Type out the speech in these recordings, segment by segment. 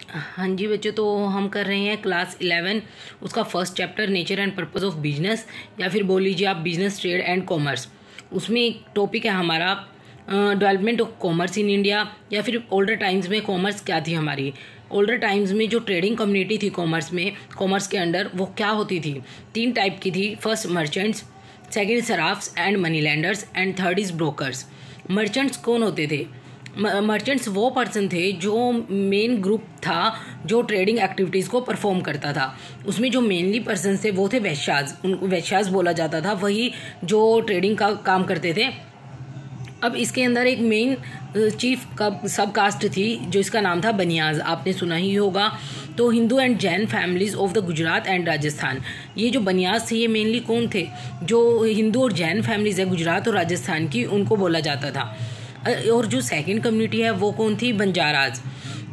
हाँ जी बच्चों, तो हम कर रहे हैं क्लास 11 उसका first chapter nature and purpose of business, या फिर बोल लीजिए आप बिजनेस, ट्रेड एंड कॉमर्स। उसमें एक टॉपिक है हमारा development of commerce in India, या फिर ओल्डर टाइम्स में कॉमर्स क्या थी हमारी। ओल्डर टाइम्स में जो ट्रेडिंग कम्युनिटी थी कॉमर्स में, कॉमर्स के अंडर वो क्या होती थी, 3 टाइप की थी। First merchants, second sarrafs and money lenders, and third is brokers. Merchants कौन होते थे? मर्चेंट्स वो पर्सन थे जो मेन ग्रुप था जो ट्रेडिंग एक्टिविटीज़ को परफॉर्म करता था। उसमें जो मेनली पर्सन थे वो थे वैश्याज, उनको वैश्याज बोला जाता था, वही जो ट्रेडिंग का काम करते थे। अब इसके अंदर एक मेन चीफ का सब कास्ट थी जो इसका नाम था बनियाज, आपने सुना ही होगा। तो Hindu and Jain families of the Gujarat and Rajasthan, ये जो बनियाज थे ये मेनली कौन थे? जो हिंदू और जैन फैमिलीज है गुजरात और राजस्थान की, उनको बोला जाता था। और जो सेकंड कम्युनिटी है वो कौन थी? बंजाराज।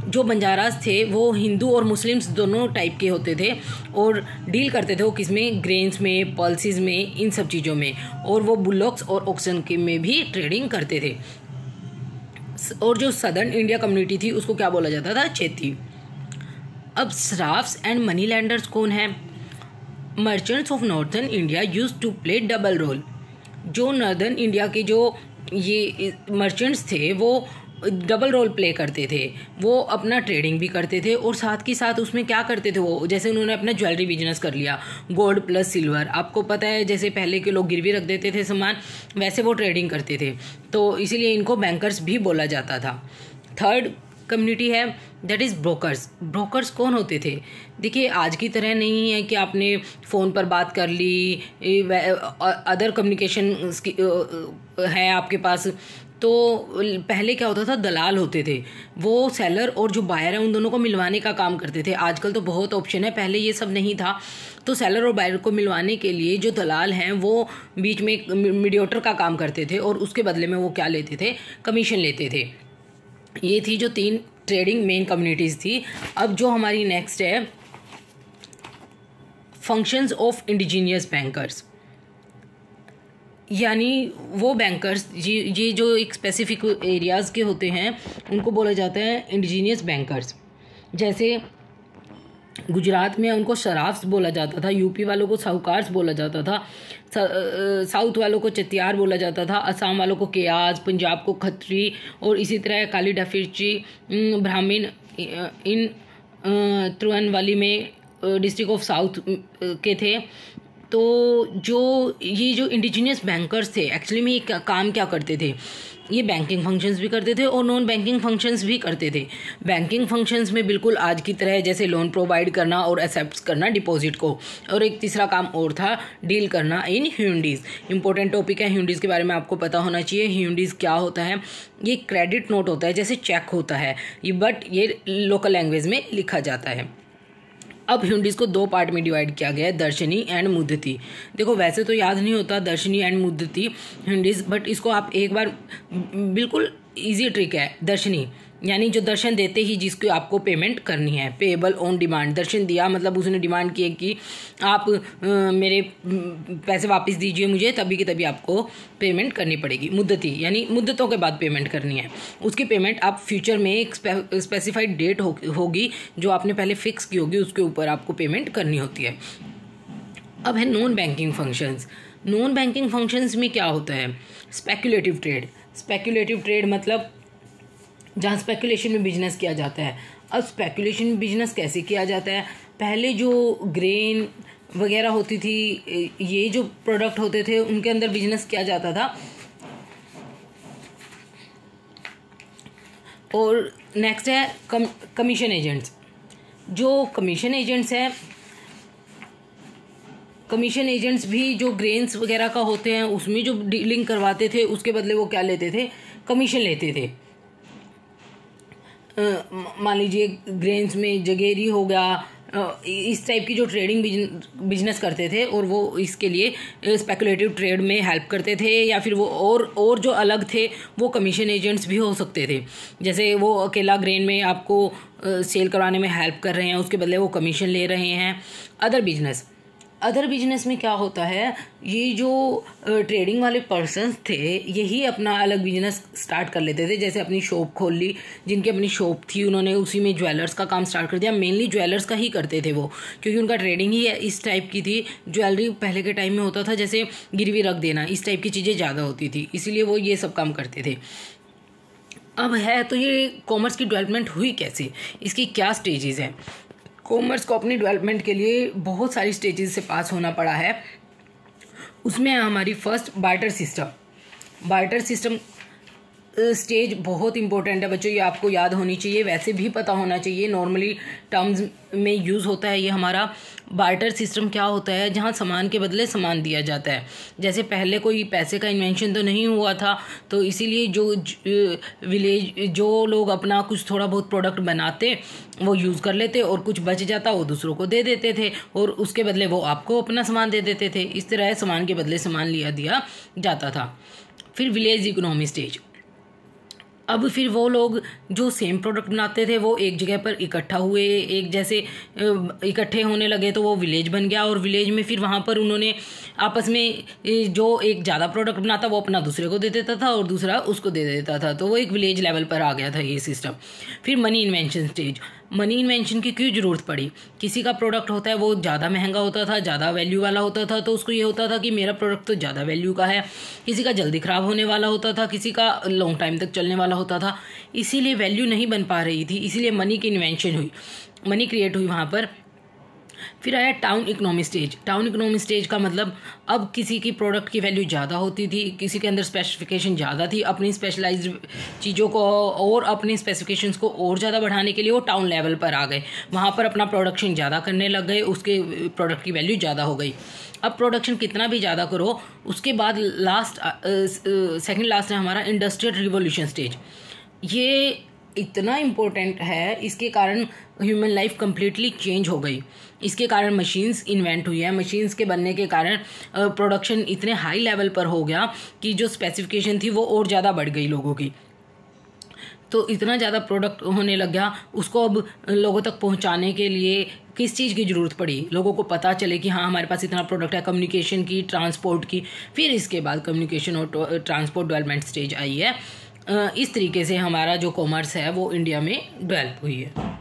जो बंजाराज थे वो हिंदू और मुस्लिम्स दोनों टाइप के होते थे, और डील करते थे वो किसमें? ग्रेन्स में, पल्सेस में, इन सब चीज़ों में। और वो बुल्लॉक्स और ऑक्सन के में भी ट्रेडिंग करते थे। और जो सदर्न इंडिया कम्युनिटी थी उसको क्या बोला जाता था? चेती। अब सराफ्स एंड मनी लैंडर्स कौन है? Merchants of northern India used to play double role. जो नॉर्दर्न इंडिया के जो ये मर्चेंट्स थे वो डबल रोल प्ले करते थे। वो अपना ट्रेडिंग भी करते थे और साथ ही साथ उसमें क्या करते थे वो, जैसे उन्होंने अपना ज्वेलरी बिजनेस कर लिया, गोल्ड प्लस सिल्वर। आपको पता है जैसे पहले के लोग गिरवी रख देते थे सामान, वैसे वो ट्रेडिंग करते थे, तो इसीलिए इनको बैंकर्स भी बोला जाता था। थर्ड कम्युनिटी है दैट इज़ ब्रोकर्स। ब्रोकर्स कौन होते थे? देखिए आज की तरह नहीं है कि आपने फ़ोन पर बात कर ली, अदर कम्युनिकेशन है आपके पास। तो पहले क्या होता था, दलाल होते थे, वो सेलर और जो बायर है उन दोनों को मिलवाने का काम करते थे। आजकल तो बहुत ऑप्शन है, पहले ये सब नहीं था। तो सेलर और बायर को मिलवाने के लिए जो दलाल हैं वो बीच में एक मीडिएटर का काम करते थे, और उसके बदले में वो क्या लेते थे? कमीशन लेते थे। ये थी जो 3 ट्रेडिंग मेन कम्युनिटीज़ थी। अब जो हमारी नेक्स्ट है फंक्शंस ऑफ इंडिजीनियस बैंकर्स, यानी वो बैंकर्स ये जो एक स्पेसिफिक एरियाज़ के होते हैं उनको बोला जाता है इंडिजीनियस बैंकर्स। जैसे गुजरात में उनको शराफ्स बोला जाता था, यूपी वालों को साहूकार्स बोला जाता था, साउथ वालों को चतियार बोला जाता था, असम वालों को केयाज, पंजाब को खत्री, और इसी तरह काली डफिरची ब्राह्मण इन त्रिवेंद्रवाली में डिस्ट्रिक्ट ऑफ साउथ के थे। तो ये जो इंडिजीनियस बैंकर्स थे एक्चुअली में ये काम क्या करते थे? ये बैंकिंग फंक्शंस भी करते थे और नॉन बैंकिंग फंक्शंस भी करते थे। बैंकिंग फंक्शंस में बिल्कुल आज की तरह जैसे लोन प्रोवाइड करना और एक्सेप्ट करना डिपॉजिट को, और एक तीसरा काम और था डील करना इन ह्यूंडीज़। इंपॉर्टेंट टॉपिक है, ह्यूंडीज़ के बारे में आपको पता होना चाहिए। ह्यूंडीज़ क्या होता है? ये क्रेडिट नोट होता है, जैसे चेक होता है ये, बट ये लोकल लैंग्वेज में लिखा जाता है। अब ह्यूंडीज़ को 2 पार्ट में डिवाइड किया गया है, दर्शनी एंड मुद्दती। देखो वैसे तो याद नहीं होता दर्शनी एंड मुद्दती ह्यूंडीज़, बट इसको आप एक बार, बिल्कुल इजी ट्रिक है। दर्शनी यानी जो दर्शन देते ही जिसको आपको पेमेंट करनी है, पेएबल ऑन डिमांड। दर्शन दिया मतलब उसने डिमांड की कि आप मेरे पैसे वापस दीजिए मुझे, तभी की तभी आपको पेमेंट करनी पड़ेगी। मुद्दती यानी मुद्दतों के बाद पेमेंट करनी है। उसकी पेमेंट आप फ्यूचर में एक स्पेसिफाइड डेट होगी जो आपने पहले फिक्स की होगी, उसके ऊपर आपको पेमेंट करनी होती है। अब है non banking functions. Non banking functions में क्या होता है? Speculative trade. स्पेक्युलेटिव ट्रेड मतलब जहाँ स्पेकुलेशन में बिजनेस किया जाता है। अब स्पेकुलेशन में बिजनेस कैसे किया जाता है? पहले जो ग्रेन वगैरह होती थी, ये जो प्रोडक्ट होते थे उनके अंदर बिजनेस किया जाता था। और नेक्स्ट है कमीशन एजेंट्स। जो कमीशन एजेंट्स हैं, कमीशन एजेंट्स भी जो ग्रेन्स वगैरह का होते हैं उसमें जो डीलिंग करवाते थे उसके बदले वो क्या लेते थे? कमीशन लेते थे। मान लीजिए ग्रेन्स में जगेरी हो गया, इस टाइप की जो ट्रेडिंग बिजनेस करते थे, और वो इसके लिए स्पेकुलेटिव ट्रेड में हेल्प करते थे, या फिर वो और जो अलग थे वो कमीशन एजेंट्स भी हो सकते थे। जैसे वो अकेला ग्रेन में आपको सेल करवाने में हेल्प कर रहे हैं, उसके बदले वो कमीशन ले रहे हैं। अदर अदर बिजनेस में क्या होता है, ये जो ट्रेडिंग वाले पर्सन्स थे यही अपना अलग बिजनेस स्टार्ट कर लेते थे। जैसे अपनी शॉप खोल ली, जिनकी अपनी शॉप थी उन्होंने उसी में ज्वेलर्स का काम स्टार्ट कर दिया। मेनली ज्वेलर्स का ही करते थे वो, क्योंकि उनका ट्रेडिंग ही इस टाइप की थी। ज्वेलरी पहले के टाइम में होता था जैसे गिरवी रख देना, इस टाइप की चीज़ें ज़्यादा होती थी, इसीलिए वो ये सब काम करते थे। अब है तो ये कॉमर्स की डेवलपमेंट हुई कैसे, इसकी क्या स्टेजेस हैं। कॉमर्स को अपनी डेवलपमेंट के लिए बहुत सारी स्टेजेस से पास होना पड़ा है। उसमें हमारी first barter system. Barter system stage बहुत इंपॉर्टेंट है बच्चों, ये आपको याद होनी चाहिए, वैसे भी पता होना चाहिए। नॉर्मली टर्म्स में यूज़ होता है ये हमारा। बार्टर सिस्टम क्या होता है, जहाँ सामान के बदले सामान दिया जाता है। जैसे पहले कोई पैसे का इन्वेंशन तो नहीं हुआ था, तो इसीलिए जो विलेज जो लोग अपना कुछ थोड़ा बहुत प्रोडक्ट बनाते वो यूज़ कर लेते और कुछ बच जाता वो दूसरों को दे देते थे और उसके बदले वो आपको अपना सामान दे देते थे। इस तरह सामान के बदले सामान दिया जाता था। फिर विलेज इकोनॉमी स्टेज। अब फिर वो लोग जो सेम प्रोडक्ट बनाते थे वो एक जगह पर इकट्ठा हुए, एक जैसे इकट्ठे होने लगे तो वो विलेज बन गया। और विलेज में फिर वहाँ पर उन्होंने आपस में जो एक ज़्यादा प्रोडक्ट बनाता वो अपना दूसरे को दे देता था और दूसरा उसको दे देता था, तो वो एक विलेज लेवल पर आ गया था ये सिस्टम। फिर money invention stage. Money invention की क्यों ज़रूरत पड़ी, किसी का प्रोडक्ट होता है वो ज़्यादा महंगा होता था, ज़्यादा वैल्यू वाला होता था, तो उसको ये होता था कि मेरा प्रोडक्ट तो ज़्यादा वैल्यू का है। किसी का जल्दी ख़राब होने वाला होता था, किसी का लॉन्ग टाइम तक चलने वाला होता था, इसीलिए वैल्यू नहीं बन पा रही थी, इसीलिए मनी की इन्वेंशन हुई, मनी क्रिएट हुई वहाँ पर। फिर आया town economy stage. Town economy stage का मतलब अब किसी की प्रोडक्ट की वैल्यू ज़्यादा होती थी, किसी के अंदर स्पेसिफिकेशन ज़्यादा थी, अपनी स्पेशलाइज्ड चीज़ों को और अपनी स्पेसिफिकेशंस को और ज़्यादा बढ़ाने के लिए वो टाउन लेवल पर आ गए, वहाँ पर अपना प्रोडक्शन ज़्यादा करने लग गए, उसके प्रोडक्ट की वैल्यू ज़्यादा हो गई। अब प्रोडक्शन कितना भी ज़्यादा करो, उसके बाद सेकेंड लास्ट है हमारा इंडस्ट्रियल रिवॉल्यूशन स्टेज। ये इतना इम्पोर्टेंट है, इसके कारण ह्यूमन लाइफ कम्प्लीटली चेंज हो गई। इसके कारण मशीन्स इन्वेंट हुई है, मशीन्स के बनने के कारण प्रोडक्शन इतने हाई लेवल पर हो गया कि जो स्पेसिफिकेशन थी वो और ज़्यादा बढ़ गई लोगों की। तो इतना ज़्यादा प्रोडक्ट होने लग गया, उसको अब लोगों तक पहुंचाने के लिए किस चीज़ की ज़रूरत पड़ी, लोगों को पता चले कि हाँ हमारे पास इतना प्रोडक्ट है, कम्युनिकेशन की, ट्रांसपोर्ट की। फिर इसके बाद कम्युनिकेशन और ट्रांसपोर्ट डेवलपमेंट स्टेज आई है। इस तरीके से हमारा जो कॉमर्स है वो इंडिया में डेवलप हुई है।